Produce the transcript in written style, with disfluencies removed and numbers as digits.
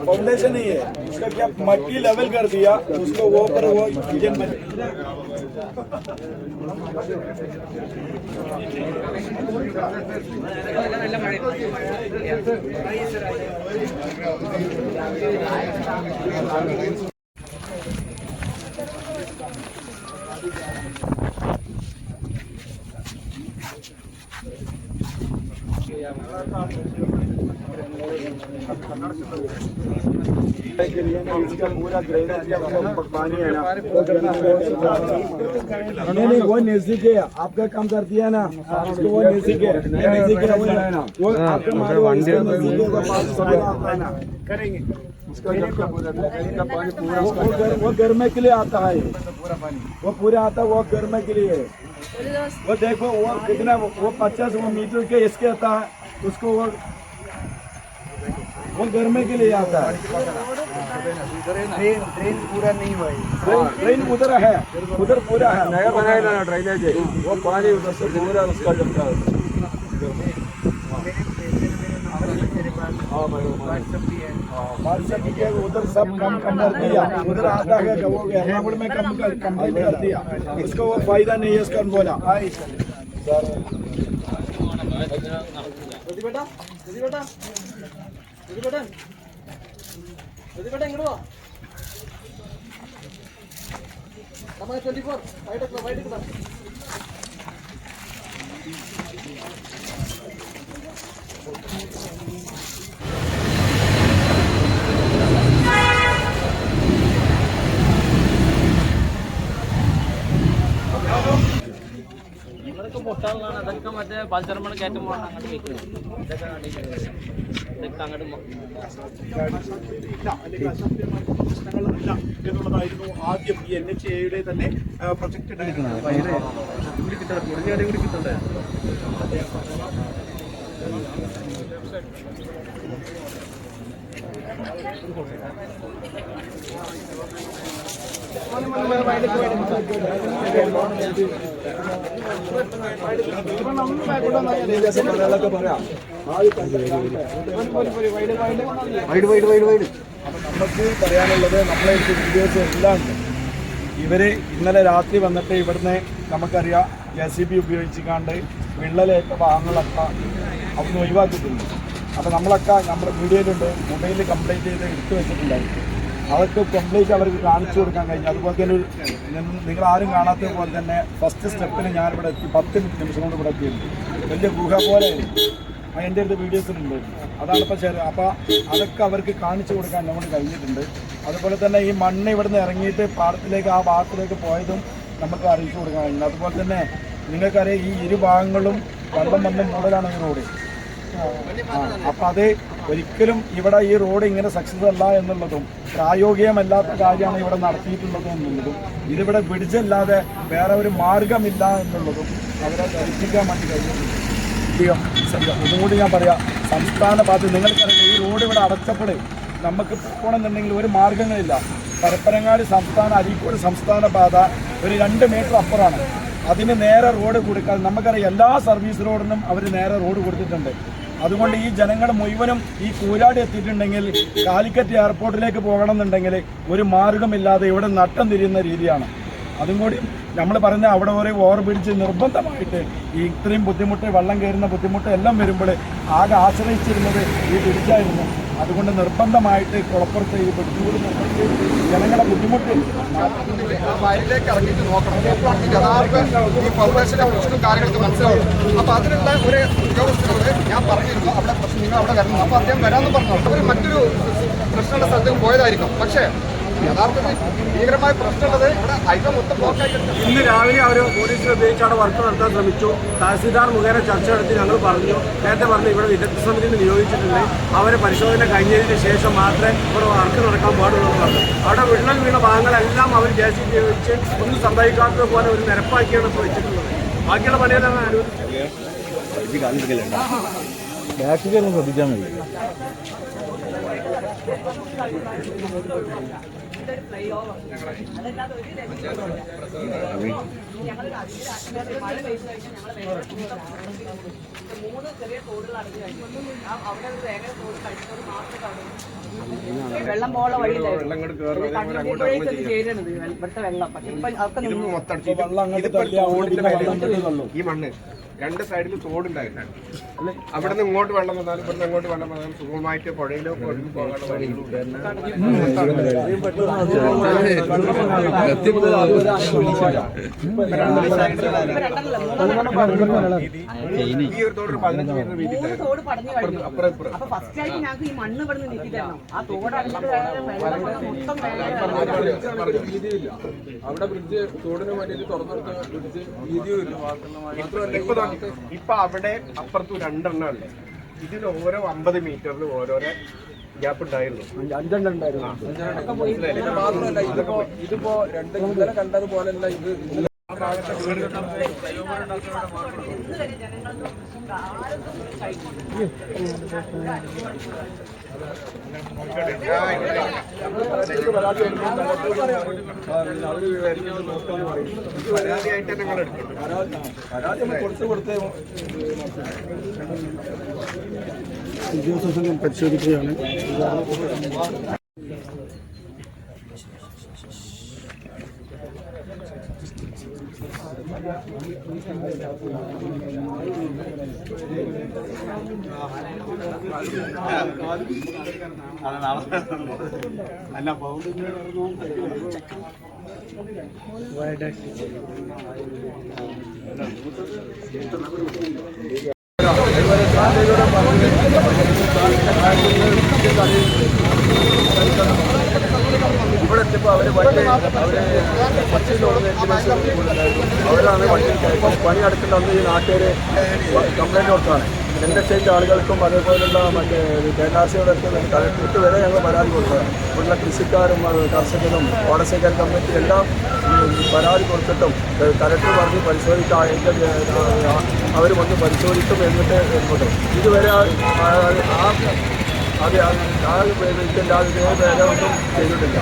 Foundation नहीं है उसका, क्या मट्टी लेवल कर दिया उसको, वो पर वो इंजन में के लिए इसका पूरा ड्रेनेज का पानी है ना, नहीं वो नजदीक है, आपका काम कर दिया ना, उसको वो नजदीक है, नजदीक है वो आपका मालूम करेंगे उसका पानी पूरा वो गर्मी के लिए आता है, वो पूरा आता है, वो गर्मी के लिए। वो देखो वो कितना वो 50 मीटर के इसके आता है, उसको वो गर्मी के लिए आता है। ड्रेन पूरा नहीं हुआ है, ड्रेन उधर है, उधर पूरा है, नया बनाया ना ड्रेनेज, वो पानी उधर से पूरा उसका जाता है। उधर सब कम कर दिया, उधर आता है वो एर्नाकुल में कम कर दिया, उसको वो फायदा नहीं है उसका बोला। പൊട്ടാളാണ് അതൊക്കെ മറ്റേ പഞ്ചർമണ കയറ്റം പോകണം അങ്ങോട്ട് വെക്കുന്നത് ഇതൊക്കെ അങ്ങോട്ട് പ്രശ്നങ്ങളല്ല എന്നുള്ളതായിരുന്നു ആദ്യം ഈ NHAയുടെ തന്നെ പ്രൊജക്ട് നമുക്ക് പറയാനുള്ളത്, നമ്മളെ വീഡിയോസ് എല്ലാം ഉണ്ട്. ഇവര് ഇന്നലെ രാത്രി വന്നിട്ട് ഇവിടുന്ന് നമുക്കറിയാം JCB ഉപയോഗിച്ചിക്കാണ്ട് വിള്ളലേറ്റ ഭാഗങ്ങളൊക്കെ അവിടുന്ന് ഒഴിവാക്കിയിട്ടുണ്ട്. അപ്പോൾ നമ്മളൊക്കെ നമ്മുടെ വീഡിയോയിലുണ്ട്, മൊബൈലിൽ കംപ്ലൈൻറ്റ് ചെയ്ത് എടുത്തു വെച്ചിട്ടുണ്ടായിരുന്നു. അതൊക്കെ കംപ്ലീറ്റ് അവർക്ക് കാണിച്ചു കൊടുക്കാൻ കഴിഞ്ഞു. അതുപോലെ തന്നെ നിങ്ങൾ ആരും കാണാത്തത് പോലെ തന്നെ ഫസ്റ്റ് സ്റ്റെപ്പിന് ഞാനിവിടെ എത്തി, 10 നിമിഷം കൊണ്ട് ഇവിടെ എത്തിയിട്ടുണ്ട്. വലിയ ഗുഹ പോലെ എൻ്റെ അടുത്ത് വീഡിയോസിലുണ്ട്. അതാണ് ഇപ്പോൾ അപ്പോൾ അതൊക്കെ അവർക്ക് കാണിച്ചു കൊടുക്കാൻ നമ്മൾ കഴിഞ്ഞിട്ടുണ്ട്. അതുപോലെ തന്നെ ഈ മണ്ണ് ഇവിടുന്ന് ഇറങ്ങിയിട്ട് പാടത്തിലേക്ക് ആ ഭാഗത്തിലേക്ക് പോയതും നമുക്ക് അറിയിച്ചു കൊടുക്കാൻ കഴിഞ്ഞു. അതുപോലെ തന്നെ നിങ്ങൾക്കറിയാം ഈ ഇരുഭാഗങ്ങളും വെള്ളം വന്ന് മൂടലാണ് ഈ റോഡ്. അപ്പം അത് ഒരിക്കലും ഇവിടെ ഈ റോഡ് ഇങ്ങനെ സക്സസ് അല്ല എന്നുള്ളതും പ്രായോഗികമല്ലാത്ത കാര്യമാണ് ഇവിടെ നടത്തിയിട്ടുള്ളത് എന്നുള്ളതും ഇതിവിടെ ബ്രിഡ്ജല്ലാതെ വേറെ ഒരു മാർഗമില്ല എന്നുള്ളതും അവരെ ധരിപ്പിക്കാൻ വേണ്ടി കഴിഞ്ഞിട്ടുണ്ട്. ഒന്നുകൂടി ഞാൻ പറയാം, സംസ്ഥാന പാത നിങ്ങൾക്കറിയാം, ഈ റോഡ് ഇവിടെ അടച്ചപ്പോൾ നമുക്ക് പോകണമെന്നുണ്ടെങ്കിൽ ഒരു മാർഗങ്ങളില്ല. പരപ്പനങ്ങാടി സംസ്ഥാന അരീക്കോട് സംസ്ഥാന പാത ഒരു 2 മീറ്റർ അപ്പുറമാണ്. അതിന് നേരെ റോഡ് കൊടുക്കാൻ നമുക്കറിയാം, എല്ലാ സർവീസ് റോഡിനും അവർ നേരെ റോഡ് കൊടുത്തിട്ടുണ്ട്. അതുകൊണ്ട് ഈ ജനങ്ങൾ മുഴുവനും ഈ കൂരാട് എത്തിയിട്ടുണ്ടെങ്കിൽ കാലിക്കറ്റ് എയർപോർട്ടിലേക്ക് പോകണമെന്നുണ്ടെങ്കിൽ ഒരു മാർഗമില്ലാതെ ഇവിടെ നട്ടം തിരിയുന്ന രീതിയാണ്. അതും കൂടി നമ്മൾ പറഞ്ഞ അവിടെ ഒരു ഓവർ ബ്രിഡ്ജ് നിർബന്ധമായിട്ട് ഈ ഇത്രയും ബുദ്ധിമുട്ട്, വെള്ളം കയറുന്ന ബുദ്ധിമുട്ട് എല്ലാം വരുമ്പോൾ ആകെ ആശ്രയിച്ചിരുന്നത് ഈ ബ്രിഡ്ജായിരുന്നു. അതുകൊണ്ട് നിർബന്ധമായിട്ട് കുളപ്പുറത്ത് ഈ ബ്രിഡ്ജ് കൂടി നിർമ്മിച്ച് ജനങ്ങളെ ബുദ്ധിമുട്ട് വയലിലേക്ക് ഇറങ്ങിയിട്ട് നോക്കണം. ഈ ഫൗണ്ടേഷനെ കുറിച്ചും കാര്യങ്ങൾക്ക് മനസ്സിലാവും. അപ്പോൾ അതിനുള്ള ഒരു ഉദ്യോഗസ്ഥരോട് ഞാൻ പറഞ്ഞിരുന്നു, അവിടെ പ്രശ്നം നിങ്ങൾ അവിടെ വരണം. അപ്പോൾ അദ്ദേഹം വരാമെന്ന് പറഞ്ഞു. അവർ മറ്റൊരു പ്രശ്നമുള്ള സ്ഥലത്തേക്ക് പോയതായിരിക്കും. പക്ഷേ യഥാർത്ഥത്തിൽ ഭീകരമായ പ്രശ്നമുള്ളത് ഇവിടെ ഐക്യം മൊത്തം ബ്ലോക്കായിട്ടുണ്ട്. ഇന്ന് രാവിലെ അവർ പോലീസിനെ ഉപയോഗിച്ചാണ് വർക്ക് നടത്താൻ ശ്രമിച്ചു. തഹസിൽദാർ മുഖേന ചർച്ച നടത്തി ഞങ്ങൾ പറഞ്ഞു, നേരത്തെ പറഞ്ഞു ഇവിടെ വിദഗ്ധ സമിതിയിൽ നിയോഗിച്ചിട്ടുണ്ട്, അവരെ പരിശോധന കഴിഞ്ഞതിന് ശേഷം മാത്രമേ ഇവിടെ വർക്ക് നടക്കാൻ പാടുള്ളൂ എന്ന് പറഞ്ഞു. അവിടെ വിള്ളൽ വീണ ഭാഗങ്ങളെല്ലാം അവർ JCB ഉപയോഗിച്ച് ഒന്നും സംഭവിക്കാത്തത് പോലെ ഒരു നിരപ്പാക്കിയാണ് വെച്ചിട്ടുള്ളത്. ബാക്കിയുള്ള പണിയെല്ലാം അനുവദിച്ചു. ബാക്കിലേക്ക് ശ്രദ്ധിച്ചാൽ മതി. വെള്ളം പോകാനുള്ള വഴിയില്ലായിരുന്നു ചേരണത് ഇവിടുത്തെ വെള്ളം. പക്ഷെ ഇപ്പൊ അതൊക്കെ ഈ മണ്ണ് രണ്ട് സൈഡിൽ തോടുണ്ടായിരുന്നു. അവിടെ നിന്ന് ഇങ്ങോട്ട് വെള്ളം വന്നാലും ഇവിടുന്ന് അങ്ങോട്ട് വെള്ളം വന്നാലും സുഖമായിട്ട് പുഴയിലോ ഒഴുകി പോകാനുള്ള വഴികളുണ്ട്. ഈ ഒരു തോട് 15 മീറ്റർ വീതി തോട് പടഞ്ഞു കഴിഞ്ഞു. അപ്പൊ ഫസ്റ്റ് ആയിട്ട് ഞങ്ങൾക്ക് ഈ മണ്ണ് ഇവിടെ നിന്ന് നീക്കി തരണം. ആ തോടടിച്ചിട്ട് മൊത്തം അവിടെ ബ്രിഡ്ജ് തോടിന് വേണ്ടിയിട്ട് തുറന്നെടുത്ത ബ്രിഡ്ജ് വീതിയും ഇല്ല. ഇപ്പൊ അവിടെ അപ്പുറത്തും 2 എണ്ണം ഉണ്ട്. ഇതിന് ഓരോ 50 മീറ്ററിൽ ഓരോരോ ഗ്യാപ്പ് ഉണ്ടായിരുന്നു. 5 ഉണ്ടായിരുന്നു. പിന്നെ മാത്രമല്ല ഇതിപ്പോ ഇന്നലെ കണ്ടതുപോലെയല്ല ഇത്. പരാതിയായിട്ട് ഞങ്ങൾ എടുക്കും. ഉദ്യോഗസ്ഥൻ പരിശോധിക്കുകയാണ്. അല്ല ഇവിടെ എത്തിയപ്പോൾ അവരാണ് വണ്ടി പണി നടക്കുന്നുണ്ട്. ഈ നാട്ടുകാര് കംപ്ലൈൻറ്റ് കൊടുത്താണ്. എൻ്റെ സ്റ്റേറ്റ് ആളുകൾക്കും അതേപോലുള്ള മറ്റേ കേരളാസികളൊക്കെ കളക്ടർക്ക് വരെ ഞങ്ങൾ പരാതി കൊടുത്തതാണ്. ഇവിടുള്ള കൃഷിക്കാരും കർഷകരും ഓടശേഖർ കമ്മിറ്റി എല്ലാം പരാതി കൊടുത്തിട്ടും കളക്ടർ പറഞ്ഞ് പരിശോധിക്കാം, അവർ വന്ന് പരിശോധിക്കും എന്നിട്ട് ഇങ്ങോട്ട് ഇതുവരെ ഇതിൻ്റെ വേറെ ഒന്നും ചെയ്തിട്ടില്ല.